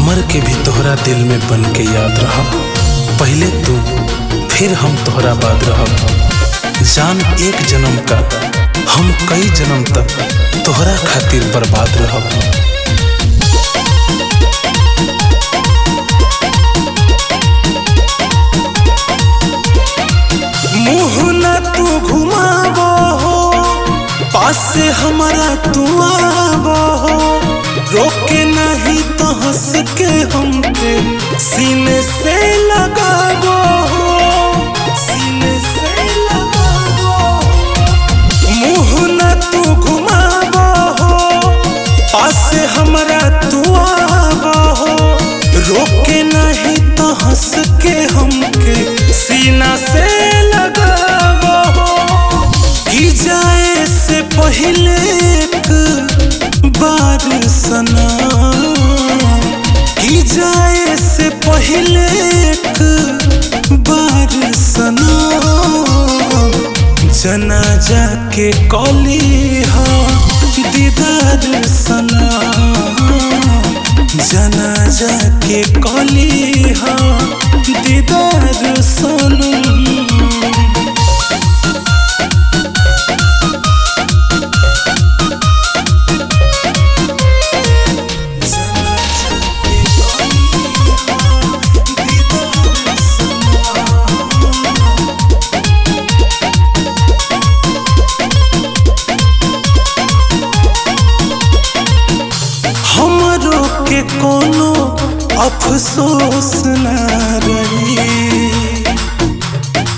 मर के भी तोहरा दिल में बन के याद रहब। पहले तू फिर हम तोहरा बाद रहब। जान एक जन्म का हम कई जन्म तक तोहरा खातिर बर्बाद रहब। मुँह ना तू घुमावो हो, पास से हमारा तू आवो हो। रोके नहीं तो हंस के हमके सीने से लगावो हो, सीने से लगावो। मुँह ना तू घुमावो हो, पास से हमारा तू आवो हो। रोके नहीं तो हंस के हमके सीना से लगावो हो। की जाए से पहले बार सनम, की जाए से पहले बार सनम। जनाजा के कली हा दीदार सनम, जनाजा के कली हा दीदार सनम। के कोनो अफसोस न रही,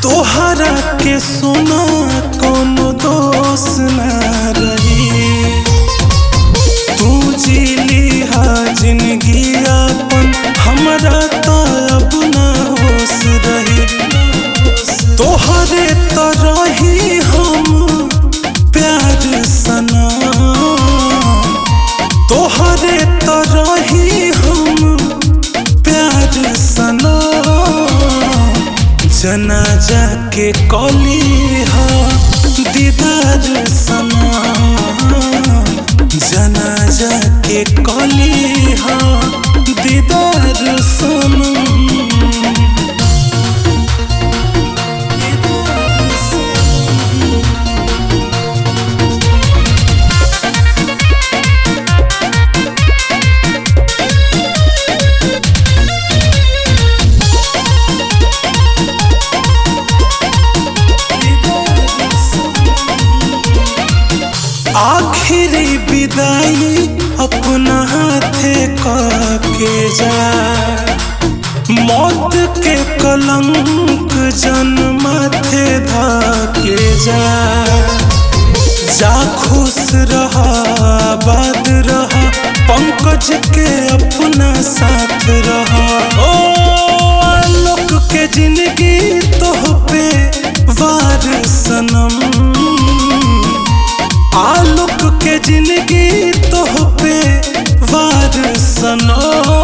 तोहरा के सोना कोनो दोष न रही। तू जीली हा जिंदगी अपन, हमरा तो अब न होश रही। तोहरे तो रही हम प्यार सनम, तोहरे तो रही हम प्यार सनम। जनाजा के कली हा दीदार सनम, जनाजा के कली हा दीदार सनम। आखिरी विदाई अपना हाथे के जा, मौत के कलंक जन माथे धाके जा। जा खुश रहा आबाद रहा, पंकज के अपना साथ रहा। ओ आलोक के जिंदगी तोह पे वार सनम, आलोक के जिंदगी तोह पे वार सनम।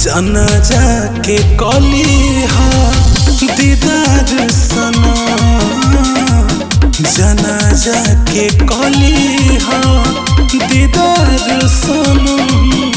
जनाजा के कली हा दीदार सनम, जनाजा के कली हा दीदार सनम।